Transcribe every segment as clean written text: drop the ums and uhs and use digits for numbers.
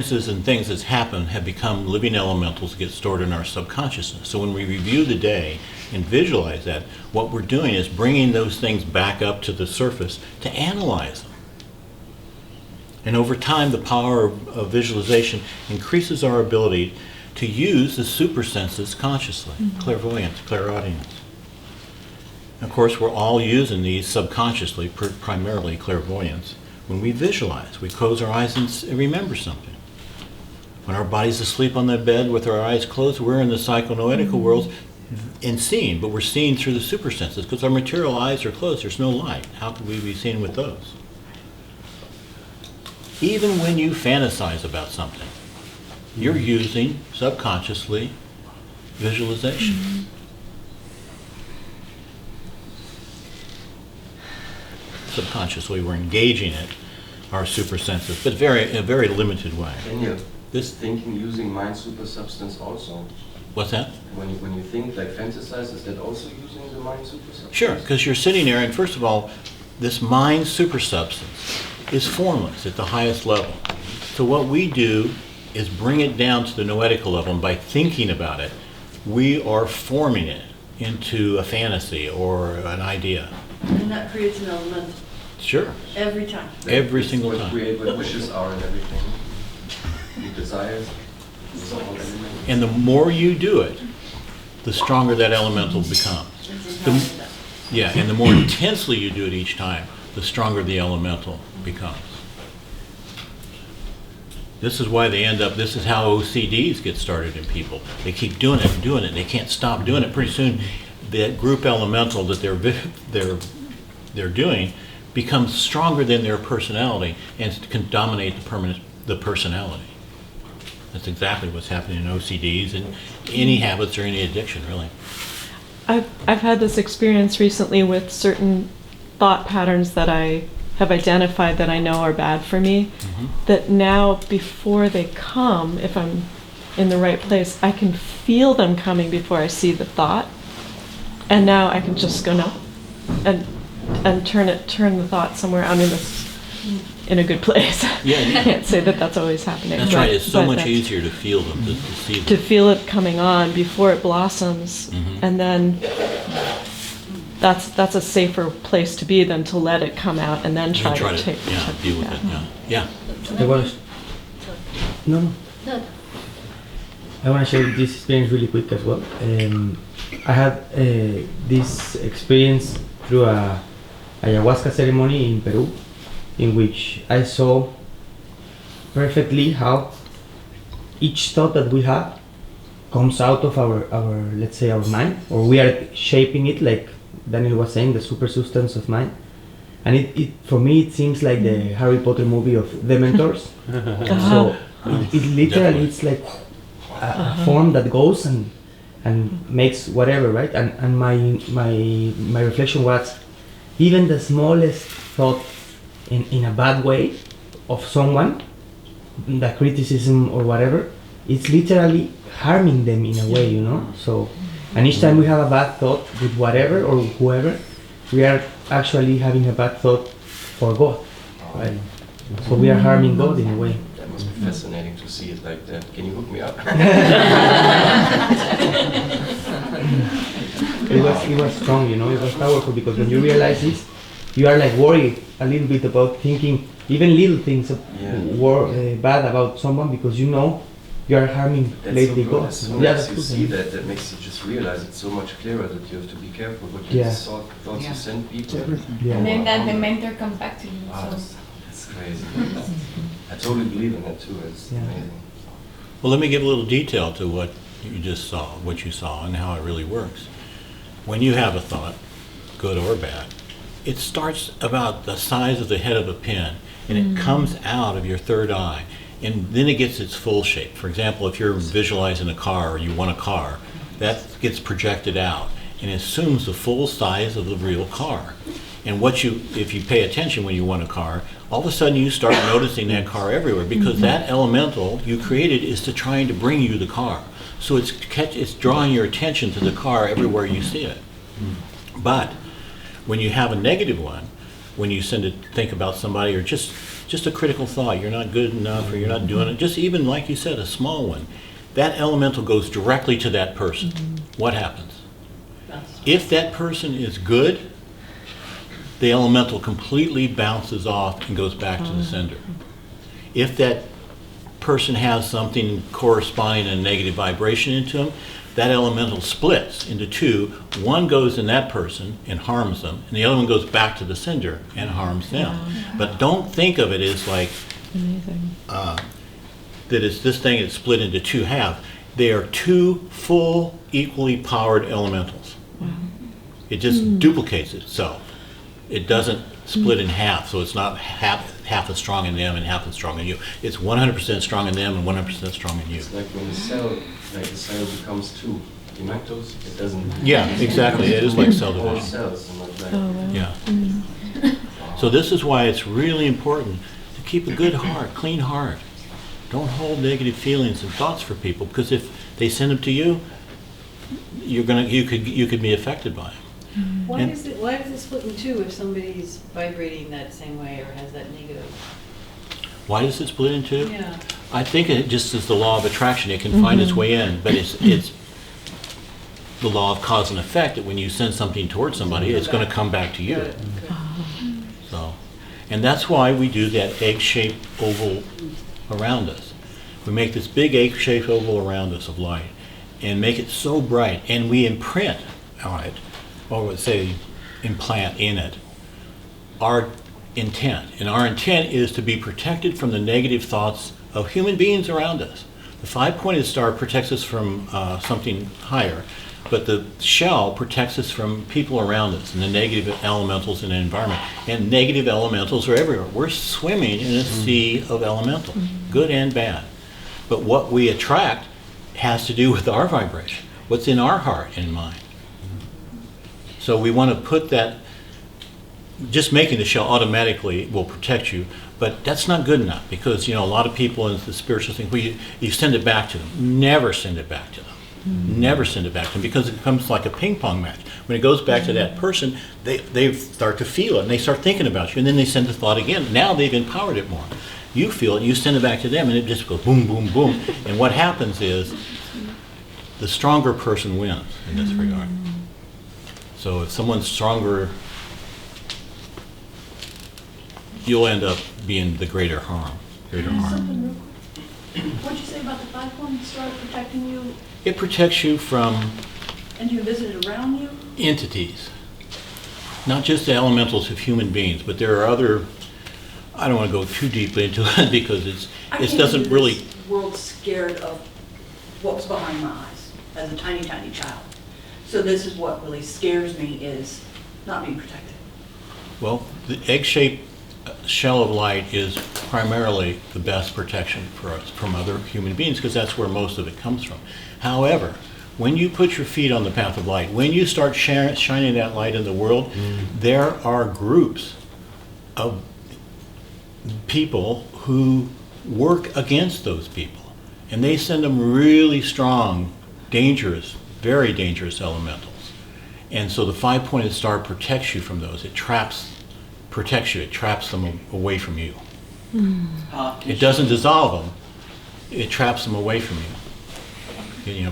And things that's happened have become living elementals that get stored in our subconsciousness. So when we review the day and visualize that, what we're doing is bringing those things back up to the surface to analyze them. And over time, the power of visualization increases our ability to use the super senses consciously, clairvoyance, clairaudience. Of course, we're all using these subconsciously, primarily clairvoyance. When we visualize, we close our eyes and remember something. When our body's asleep on the bed with our eyes closed, we're in the psychonoetical world and seeing, but we're seeing through the super senses because our material eyes are closed. There's no light. How could we be seeing with those? Even when you fantasize about something, you're using subconsciously visualization. Subconsciously, we're engaging it, our super senses, but in a very limited way. Can you thinking using mind super substance also? What's that? When you think, like fantasize, is that also using the mind super substance? Sure, because you're sitting there, and first of all, this mind super substance is formless at the highest level. So what we do is bring it down to the noetical level, and by thinking about it, we are forming it into a fantasy or an idea. And that creates an element. Sure. Every time. Every single time. Create what wishes are and everything. Your desires. And the more you do it, the stronger that elemental becomes. And the more intensely you do it each time, the stronger the elemental becomes. This is why they end up, this is how OCDs get started in people. They keep doing it and doing it, they can't stop doing it. Pretty soon, that group elemental that they're doing becomes stronger than their personality and can dominate the personality. That's exactly what's happening in OCDs and any habits or any addiction, really. I've had this experience recently with certain thought patterns that I have identified that I know are bad for me, that now before they come, if I'm in the right place, I can feel them coming before I see the thought. And now I can just go no and turn the thought somewhere. I'm in a good place. Yeah, I can't say that that's always happening. That's right. It's so much easier to feel them, to see them. To feel it coming on before it blossoms, and then that's a safer place to be than to let it come out and then try to deal with it. Yeah. I want to share this experience really quick as well. I had this experience through a ayahuasca ceremony in Peru, in which I saw perfectly how each thought that we have comes out of our let's say our mind, or we are shaping it, like Daniel was saying, the super substance of mind. And it for me it seems like the Harry Potter movie of Dementors. So it literally it's like a form that goes and makes whatever, right? And my reflection was, even the smallest thought in a bad way of someone, the criticism or whatever, it's literally harming them in a way, you know? So, and each time we have a bad thought with whatever or whoever, we are actually having a bad thought for God, right? So we are harming God in a way. That must be fascinating to see it like that. Can you hook me up? It was strong, you know, it was powerful, because when you realize this, you are like worried a little bit about thinking even little things bad about someone, because you know you are harming lately God. As soon as you see that makes you just realize it's so much clearer that you have to be careful what you thoughts you send people. And then that the mentor comes back to you. Wow, that's crazy. I totally believe in that too. It's amazing. Well, let me give a little detail to what you just saw, what you saw, and how it really works. When you have a thought, good or bad, it starts about the size of the head of a pin, and it comes out of your third eye, and then it gets its full shape. For example, if you're visualizing a car or you want a car, that gets projected out and assumes the full size of the real car. And if you pay attention when you want a car, all of a sudden you start noticing that car everywhere, because that elemental you created is trying to bring you the car. So it's drawing your attention to the car everywhere you see it. But when you have a negative one, when you think about somebody or just just a critical thought, you're not good enough or you're not doing it, just even like you said, a small one, that elemental goes directly to that person. What happens? If that person is good, the elemental completely bounces off and goes back to the sender. If that person has something corresponding a negative vibration into them, that elemental splits into two. One goes in that person and harms them, and the other one goes back to the sender and harms them. But don't think of it as like that it's this thing that's split into two halves. They are two full, equally powered elementals. It just duplicates itself. It doesn't split in half, so it's not half as strong in them and half as strong in you. It's 100% strong in them and 100% strong in you. It's like when the cell becomes two Dementors, it doesn't. Yeah, exactly. It is like cell All division. cells, and not like. Yeah. So this is why it's really important to keep a good heart, clean heart. Don't hold negative feelings and thoughts for people, because if they send them to you, you could be affected by them. Why And- is it split in two if somebody's vibrating that same way or has that negative? Why does it split in two? Yeah. I think it just is the law of attraction. It can find its way in, but it's the law of cause and effect that when you send something towards somebody, it's going to come back to you. Got it. Okay. So, and that's why we do that egg-shaped oval around us. We make this big egg-shaped oval around us of light and make it so bright, and we imprint on it, or would say implant in it, our intent. And our intent is to be protected from the negative thoughts of human beings around us. The five-pointed star protects us from something higher, but the shell protects us from people around us and the negative elementals in the environment. And negative elementals are everywhere. We're swimming in a sea of elementals, good and bad. But what we attract has to do with our vibration, what's in our heart and mind. So we want to put that, just making the shell automatically will protect you, but that's not good enough, because a lot of people in the spiritual thing, well, you send it back to them. Never send it back to them. Never send it back to them, because it becomes like a ping pong match. When it goes back to that person, they start to feel it and they start thinking about you, and then they send the thought again. Now they've empowered it more. You feel it, you send it back to them, and it just goes boom, boom, boom. And what happens is the stronger person wins in this regard. So if someone's stronger, you'll end up being the greater harm. Something real quick. What'd you say about the 5-point star protecting you? It protects you from And you visit around you? entities, not just the elementals of human beings, but there are other. I don't want to go too deeply into it because it doesn't really. World scared of what was behind my eyes as a tiny, tiny child. So this is what really scares me, is not being protected. Well, the egg-shaped shell of light is primarily the best protection for us from other human beings, because that's where most of it comes from. However, when you put your feet on the path of light, when you start shining that light in the world, there are groups of people who work against those people, and they send them really strong, dangerous, very dangerous elementals. And so the 5-pointed star protects you from those. It protects you, it traps them away from you. It doesn't dissolve them, it traps them away from you.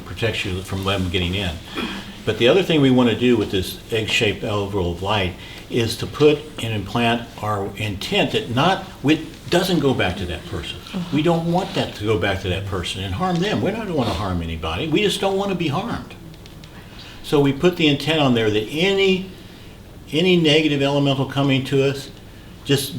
Protects you from them getting in. But the other thing we want to do with this egg-shaped oval of light is to put and implant our intent that doesn't go back to that person. We don't want that to go back to that person and harm them. We don't want to harm anybody. We just don't want to be harmed. So we put the intent on there that any negative elemental coming to us just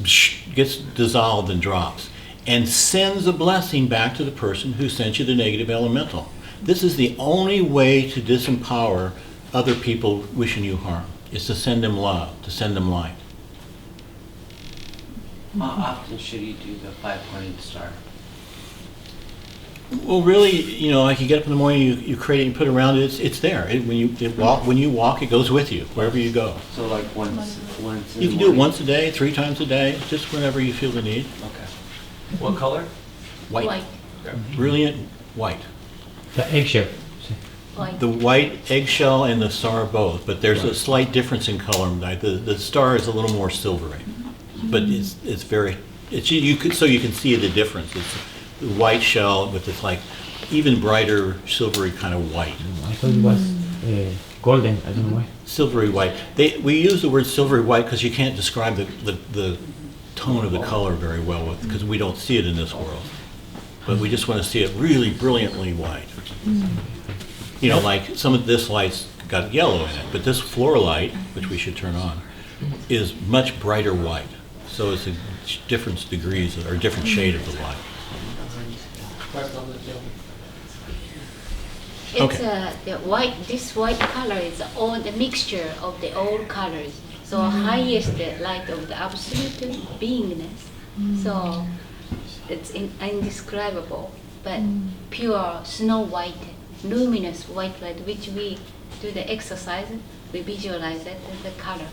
gets dissolved and drops, and sends a blessing back to the person who sent you the negative elemental. This is the only way to disempower other people wishing you harm, is to send them love, to send them light. How often should you do the 5-pointed star? Well, really, like you get up in the morning, you create it and put it around it. It's there. When you walk, it goes with you wherever you go. So like once in You the can do it morning? once a day, 3 times a day, just whenever you feel the need. Okay. What color? White, brilliant white. The eggshell. The white eggshell and the star are both, but there's a slight difference in color. The star is a little more silvery, but it's very It's, you can see the difference. It's the white shell with this like even brighter silvery kind of white. I thought it was golden. I don't know why. Silvery white. We use the word silvery white because you can't describe the tone of the color very well because we don't see it in this world. But we just want to see it really brilliantly white. You know, like some of this light's got yellow in it, but this fluorite, which we should turn on, is much brighter white. So it's a different degrees or different shade of the light. It's the white. This white color is all the mixture of the all colors. So highest the light of the absolute beingness. So it's indescribable, but pure snow white, luminous white light, which we do the exercise, we visualize it as the color.